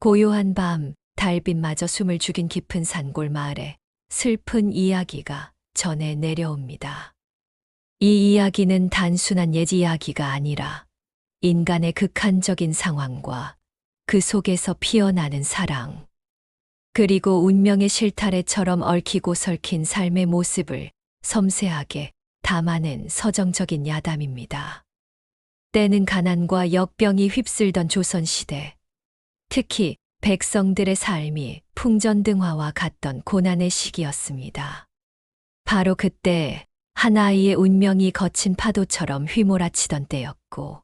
고요한 밤, 달빛마저 숨을 죽인 깊은 산골 마을에 슬픈 이야기가 전해 내려옵니다. 이 이야기는 단순한 옛 이야기가 아니라 인간의 극한적인 상황과 그 속에서 피어나는 사랑, 그리고 운명의 실타래처럼 얽히고 설킨 삶의 모습을 섬세하게 담아낸 서정적인 야담입니다. 때는 가난과 역병이 휩쓸던 조선시대, 특히 백성들의 삶이 풍전등화와 같던 고난의 시기였습니다. 바로 그때 한 아이의 운명이 거친 파도처럼 휘몰아치던 때였고,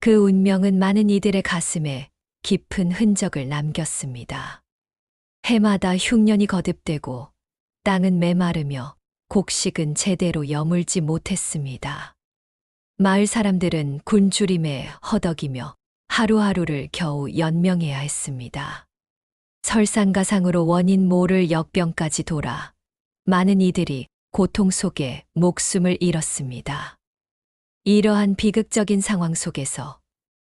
그 운명은 많은 이들의 가슴에 깊은 흔적을 남겼습니다. 해마다 흉년이 거듭되고 땅은 메마르며 곡식은 제대로 여물지 못했습니다. 마을 사람들은 굶주림에 허덕이며 하루하루를 겨우 연명해야 했습니다. 설상가상으로 원인 모를 역병까지 돌아 많은 이들이 고통 속에 목숨을 잃었습니다. 이러한 비극적인 상황 속에서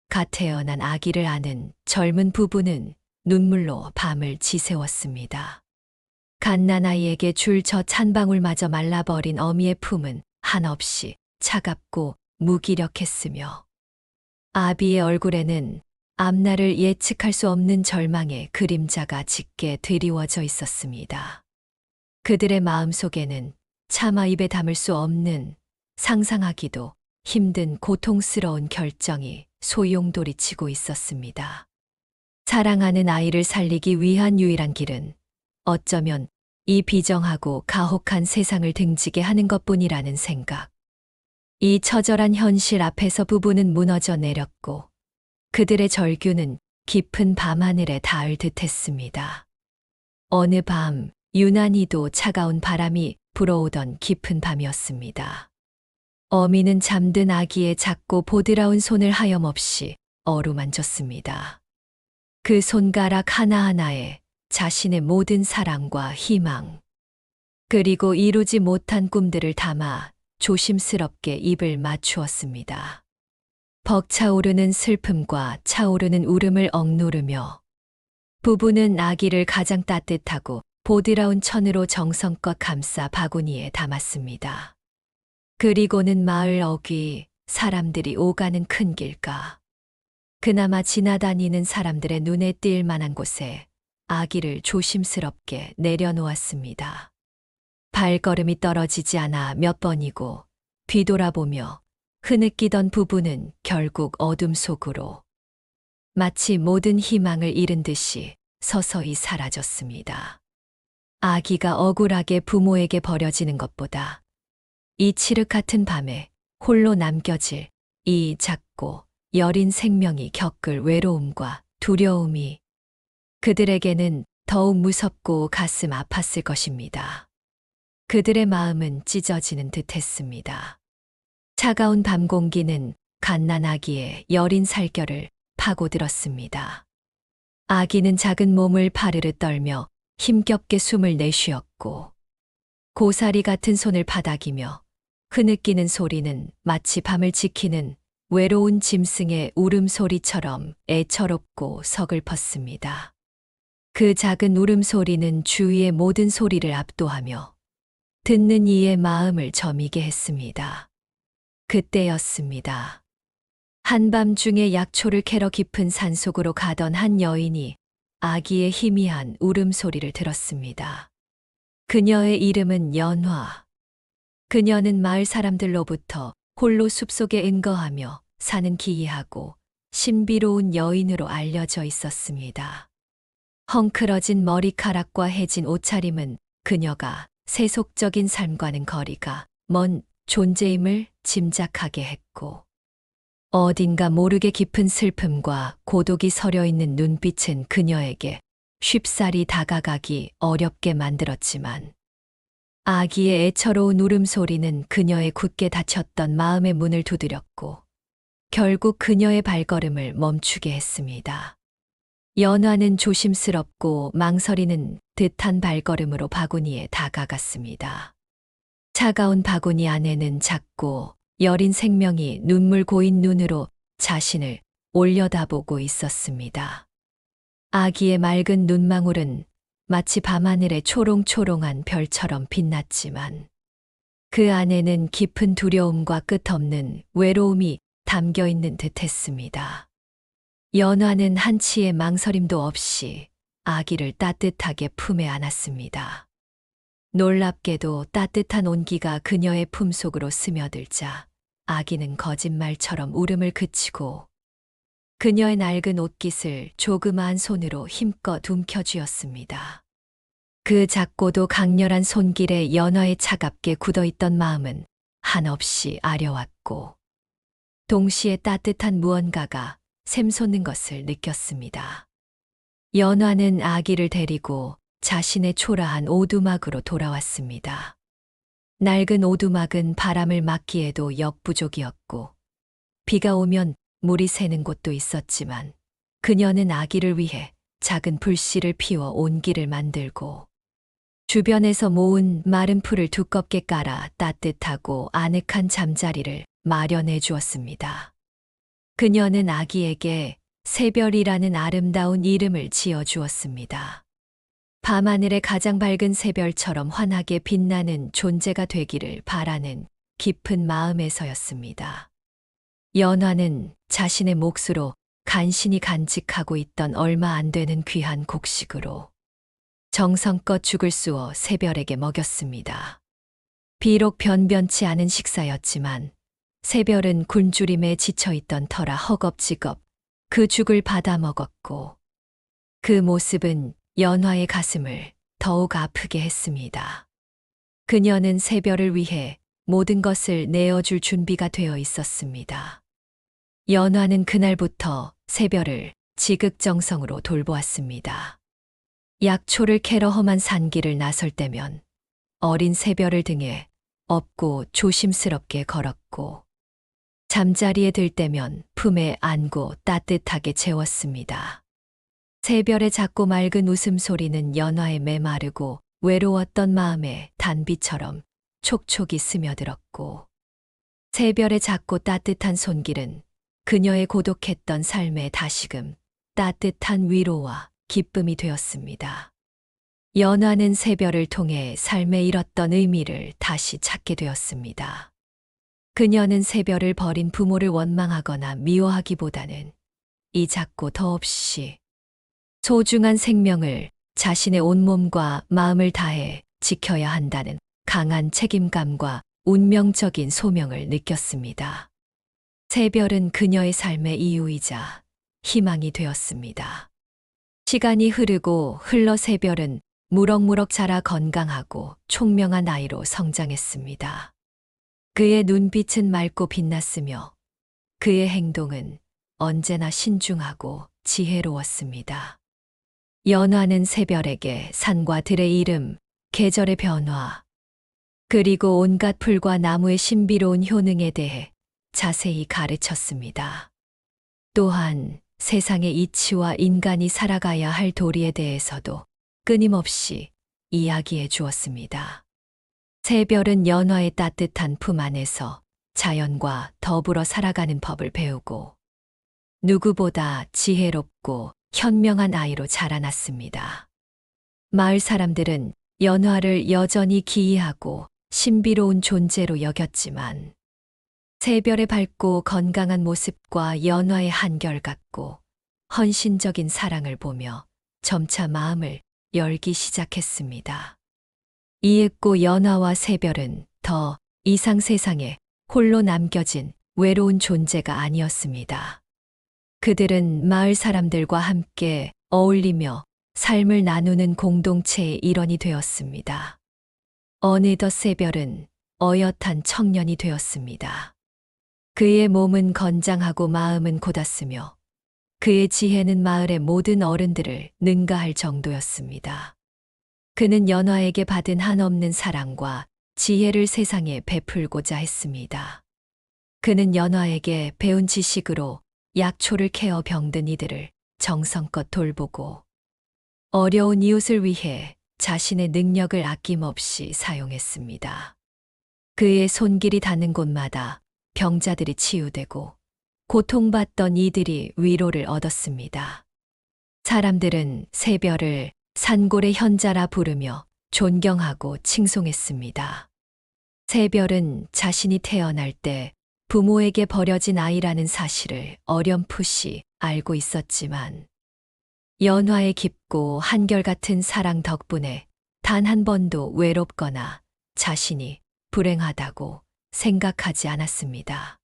갓 태어난 아기를 아는 젊은 부부는 눈물로 밤을 지새웠습니다. 갓난아이에게 줄 저 찬방울마저 말라버린 어미의 품은 한없이 차갑고 무기력했으며, 아비의 얼굴에는 앞날을 예측할 수 없는 절망의 그림자가 짙게 드리워져 있었습니다. 그들의 마음 속에는 차마 입에 담을 수 없는, 상상하기도 힘든 고통스러운 결정이 소용돌이치고 있었습니다. 사랑하는 아이를 살리기 위한 유일한 길은 어쩌면 이 비정하고 가혹한 세상을 등지게 하는 것뿐이라는 생각. 이 처절한 현실 앞에서 부부는 무너져 내렸고, 그들의 절규는 깊은 밤하늘에 닿을 듯했습니다. 어느 밤 유난히도 차가운 바람이 불어오던 깊은 밤이었습니다. 어미는 잠든 아기의 작고 보드라운 손을 하염없이 어루만졌습니다. 그 손가락 하나하나에 자신의 모든 사랑과 희망, 그리고 이루지 못한 꿈들을 담아 조심스럽게 입을 맞추었습니다. 벅차오르는 슬픔과 차오르는 울음을 억누르며 부부는 아기를 가장 따뜻하고 보드라운 천으로 정성껏 감싸 바구니에 담았습니다. 그리고는 마을 어귀, 사람들이 오가는 큰 길가, 그나마 지나다니는 사람들의 눈에 띌 만한 곳에 아기를 조심스럽게 내려놓았습니다. 발걸음이 떨어지지 않아 몇 번이고 뒤돌아보며 흐느끼던 부부는 결국 어둠 속으로, 마치 모든 희망을 잃은 듯이 서서히 사라졌습니다. 아기가 억울하게 부모에게 버려지는 것보다 이 칠흑 같은 밤에 홀로 남겨질 이 작고 여린 생명이 겪을 외로움과 두려움이 그들에게는 더욱 무섭고 가슴 아팠을 것입니다. 그들의 마음은 찢어지는 듯했습니다. 차가운 밤 공기는 갓난 아기의 여린 살결을 파고들었습니다. 아기는 작은 몸을 파르르 떨며 힘겹게 숨을 내쉬었고, 고사리 같은 손을 바닥이며 흐느끼는 소리는 마치 밤을 지키는 외로운 짐승의 울음소리처럼 애처롭고 서글펐습니다. 그 작은 울음소리는 주위의 모든 소리를 압도하며 듣는 이의 마음을 저미게 했습니다. 그때였습니다. 한밤중에 약초를 캐러 깊은 산속으로 가던 한 여인이 아기의 희미한 울음소리를 들었습니다. 그녀의 이름은 연화. 그녀는 마을 사람들로부터 홀로 숲속에 은거하며 사는 기이하고 신비로운 여인으로 알려져 있었습니다. 헝클어진 머리카락과 해진 옷차림은 그녀가 세속적인 삶과는 거리가 먼 존재임을 짐작하게 했고, 어딘가 모르게 깊은 슬픔과 고독이 서려 있는 눈빛은 그녀에게 쉽사리 다가가기 어렵게 만들었지만, 아기의 애처로운 울음소리는 그녀의 굳게 닫혔던 마음의 문을 두드렸고 결국 그녀의 발걸음을 멈추게 했습니다. 연화는 조심스럽고 망설이는 듯한 발걸음으로 바구니에 다가갔습니다. 차가운 바구니 안에는 작고 여린 생명이 눈물 고인 눈으로 자신을 올려다보고 있었습니다. 아기의 맑은 눈망울은 마치 밤하늘의 초롱초롱한 별처럼 빛났지만 그 안에는 깊은 두려움과 끝없는 외로움이 담겨 있는 듯 했습니다. 연화는 한치의 망설임도 없이 아기를 따뜻하게 품에 안았습니다. 놀랍게도 따뜻한 온기가 그녀의 품속으로 스며들자 아기는 거짓말처럼 울음을 그치고 그녀의 낡은 옷깃을 조그마한 손으로 힘껏 움켜쥐었습니다. 그 작고도 강렬한 손길에 연화의 차갑게 굳어있던 마음은 한없이 아려왔고 동시에 따뜻한 무언가가 샘솟는 것을 느꼈습니다. 연화는 아기를 데리고 자신의 초라한 오두막으로 돌아왔습니다. 낡은 오두막은 바람을 막기에도 역부족이었고 비가 오면 물이 새는 곳도 있었지만 그녀는 아기를 위해 작은 불씨를 피워 온기를 만들고 주변에서 모은 마른 풀을 두껍게 깔아 따뜻하고 아늑한 잠자리를 마련해 주었습니다. 그녀는 아기에게 새별이라는 아름다운 이름을 지어 주었습니다. 밤하늘의 가장 밝은 새별처럼 환하게 빛나는 존재가 되기를 바라는 깊은 마음에서였습니다. 연화는 자신의 몫으로 간신히 간직하고 있던 얼마 안 되는 귀한 곡식으로 정성껏 죽을 쑤어 새별에게 먹였습니다. 비록 변변치 않은 식사였지만 새별은 굶주림에 지쳐있던 터라 허겁지겁 그 죽을 받아 먹었고 그 모습은 연화의 가슴을 더욱 아프게 했습니다. 그녀는 새별을 위해 모든 것을 내어줄 준비가 되어 있었습니다. 연화는 그날부터 새별을 지극정성으로 돌보았습니다. 약초를 캐러 험한 산길을 나설 때면 어린 새별을 등에 업고 조심스럽게 걸었고 잠자리에 들 때면 품에 안고 따뜻하게 재웠습니다. 새별의 작고 맑은 웃음소리는 연화의 메마르고 외로웠던 마음에 단비처럼 촉촉이 스며들었고 새별의 작고 따뜻한 손길은 그녀의 고독했던 삶에 다시금 따뜻한 위로와 기쁨이 되었습니다. 연화는 새별을 통해 삶에 잃었던 의미를 다시 찾게 되었습니다. 그녀는 새별을 버린 부모를 원망하거나 미워하기보다는 이 작고 더없이 소중한 생명을 자신의 온몸과 마음을 다해 지켜야 한다는 강한 책임감과 운명적인 소명을 느꼈습니다. 새별은 그녀의 삶의 이유이자 희망이 되었습니다. 시간이 흐르고 흘러 새별은 무럭무럭 자라 건강하고 총명한 아이로 성장했습니다. 그의 눈빛은 맑고 빛났으며 그의 행동은 언제나 신중하고 지혜로웠습니다. 연화는 새별에게 산과 들의 이름, 계절의 변화, 그리고 온갖 풀과 나무의 신비로운 효능에 대해 자세히 가르쳤습니다. 또한 세상의 이치와 인간이 살아가야 할 도리에 대해서도 끊임없이 이야기해 주었습니다. 새별은 연화의 따뜻한 품 안에서 자연과 더불어 살아가는 법을 배우고 누구보다 지혜롭고 현명한 아이로 자라났습니다. 마을 사람들은 연화를 여전히 기이하고 신비로운 존재로 여겼지만 새별의 밝고 건강한 모습과 연화의 한결같고 헌신적인 사랑을 보며 점차 마음을 열기 시작했습니다. 이윽고 연화와 새별은 더 이상 세상에 홀로 남겨진 외로운 존재가 아니었습니다. 그들은 마을 사람들과 함께 어울리며 삶을 나누는 공동체의 일원이 되었습니다. 어느덧 새별은 어엿한 청년이 되었습니다. 그의 몸은 건장하고 마음은 곧았으며 그의 지혜는 마을의 모든 어른들을 능가할 정도였습니다. 그는 연화에게 받은 한없는 사랑과 지혜를 세상에 베풀고자 했습니다. 그는 연화에게 배운 지식으로 약초를 캐어 병든 이들을 정성껏 돌보고 어려운 이웃을 위해 자신의 능력을 아낌없이 사용했습니다. 그의 손길이 닿는 곳마다 병자들이 치유되고 고통받던 이들이 위로를 얻었습니다. 사람들은 새별을 산골의 현자라 부르며 존경하고 칭송했습니다. 새별은 자신이 태어날 때 부모에게 버려진 아이라는 사실을 어렴풋이 알고 있었지만 연화의 깊고 한결같은 사랑 덕분에 단 한 번도 외롭거나 자신이 불행하다고 생각하지 않았습니다.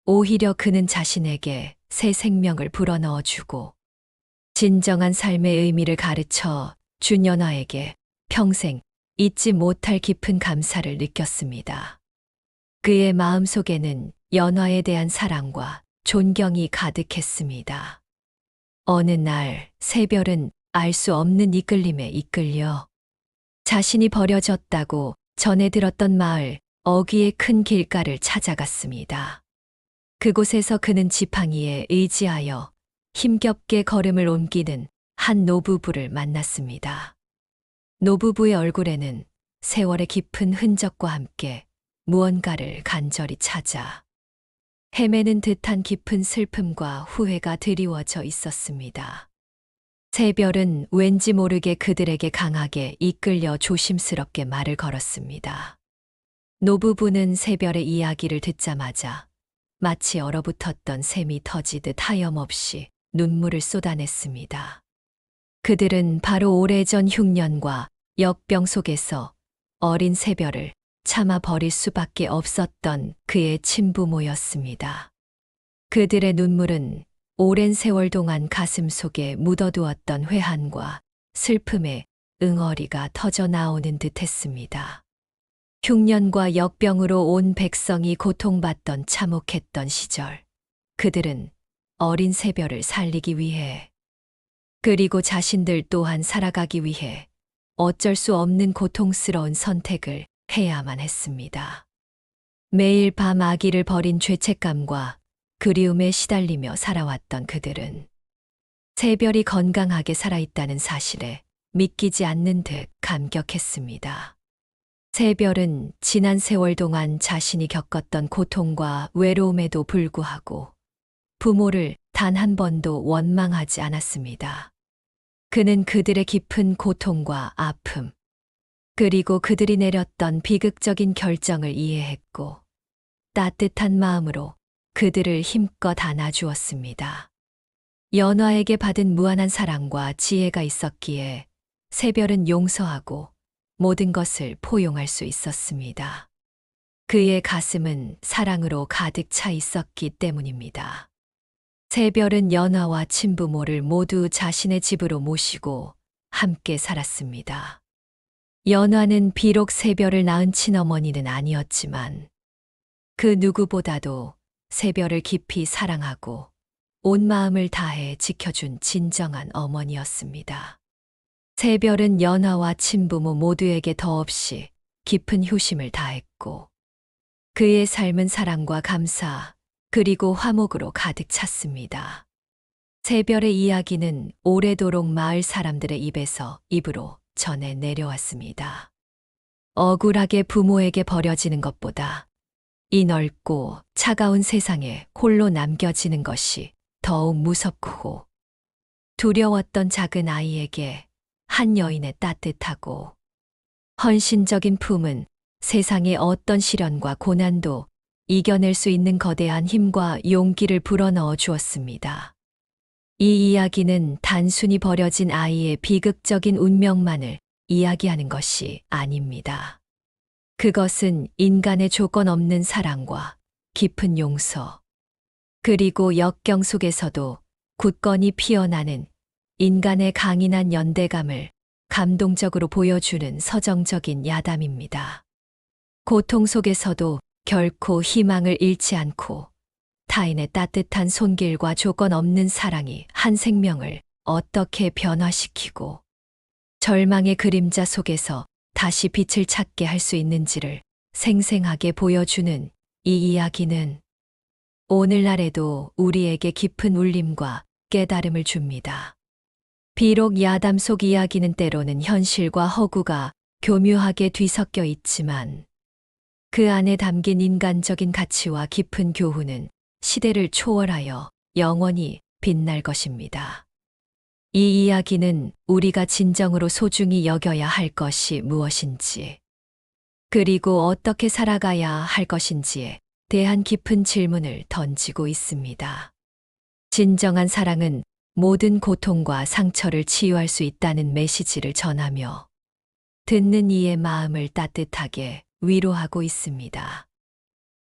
오히려 그는 자신에게 새 생명을 불어넣어주고 진정한 삶의 의미를 가르쳐 준 연화에게 평생 잊지 못할 깊은 감사를 느꼈습니다. 그의 마음속에는 연화에 대한 사랑과 존경이 가득했습니다. 어느 날 새별은 알 수 없는 이끌림에 이끌려 자신이 버려졌다고 전해 들었던 마을 어귀의 큰 길가를 찾아갔습니다. 그곳에서 그는 지팡이에 의지하여 힘겹게 걸음을 옮기는 한 노부부를 만났습니다. 노부부의 얼굴에는 세월의 깊은 흔적과 함께 무언가를 간절히 찾아 헤매는 듯한 깊은 슬픔과 후회가 드리워져 있었습니다. 새별은 왠지 모르게 그들에게 강하게 이끌려 조심스럽게 말을 걸었습니다. 노부부는 새별의 이야기를 듣자마자 마치 얼어붙었던 샘이 터지듯 하염없이 눈물을 쏟아냈습니다. 그들은 바로 오래전 흉년과 역병 속에서 어린 새별을 참아 버릴 수밖에 없었던 그의 친부모였습니다. 그들의 눈물은 오랜 세월 동안 가슴 속에 묻어두었던 회한과 슬픔의 응어리가 터져 나오는 듯 했습니다. 흉년과 역병으로 온 백성이 고통받던 참혹했던 시절, 그들은 어린 새별을 살리기 위해 그리고 자신들 또한 살아가기 위해 어쩔 수 없는 고통스러운 선택을 해야만 했습니다. 매일 밤 아기를 버린 죄책감과 그리움에 시달리며 살아왔던 그들은 새별이 건강하게 살아있다는 사실에 믿기지 않는 듯 감격했습니다. 새별은 지난 세월 동안 자신이 겪었던 고통과 외로움에도 불구하고 부모를 단 한 번도 원망하지 않았습니다. 그는 그들의 깊은 고통과 아픔, 그리고 그들이 내렸던 비극적인 결정을 이해했고 따뜻한 마음으로 그들을 힘껏 안아주었습니다. 연화에게 받은 무한한 사랑과 지혜가 있었기에 새별은 용서하고 모든 것을 포용할 수 있었습니다. 그의 가슴은 사랑으로 가득 차 있었기 때문입니다. 새별은 연화와 친부모를 모두 자신의 집으로 모시고 함께 살았습니다. 연화는 비록 새별을 낳은 친어머니는 아니었지만 그 누구보다도 새별을 깊이 사랑하고 온 마음을 다해 지켜준 진정한 어머니였습니다. 새별은 연화와 친부모 모두에게 더없이 깊은 효심을 다했고 그의 삶은 사랑과 감사 그리고 화목으로 가득 찼습니다. 새별의 이야기는 오래도록 마을 사람들의 입에서 입으로 전해 내려왔습니다. 억울하게 부모에게 버려지는 것보다 이 넓고 차가운 세상에 홀로 남겨지는 것이 더욱 무섭고 두려웠던 작은 아이에게 한 여인의 따뜻하고 헌신적인 품은 세상의 어떤 시련과 고난도 이겨낼 수 있는 거대한 힘과 용기를 불어넣어 주었습니다. 이 이야기는 단순히 버려진 아이의 비극적인 운명만을 이야기하는 것이 아닙니다. 그것은 인간의 조건 없는 사랑과 깊은 용서, 그리고 역경 속에서도 굳건히 피어나는 인간의 강인한 연대감을 감동적으로 보여주는 서정적인 야담입니다. 고통 속에서도 결코 희망을 잃지 않고 타인의 따뜻한 손길과 조건 없는 사랑이 한 생명을 어떻게 변화시키고 절망의 그림자 속에서 다시 빛을 찾게 할 수 있는지를 생생하게 보여주는 이 이야기는 오늘날에도 우리에게 깊은 울림과 깨달음을 줍니다. 비록 야담 속 이야기는 때로는 현실과 허구가 교묘하게 뒤섞여 있지만 그 안에 담긴 인간적인 가치와 깊은 교훈은 시대를 초월하여 영원히 빛날 것입니다. 이 이야기는 우리가 진정으로 소중히 여겨야 할 것이 무엇인지, 그리고 어떻게 살아가야 할 것인지에 대한 깊은 질문을 던지고 있습니다. 진정한 사랑은 모든 고통과 상처를 치유할 수 있다는 메시지를 전하며 듣는 이의 마음을 따뜻하게 위로하고 있습니다.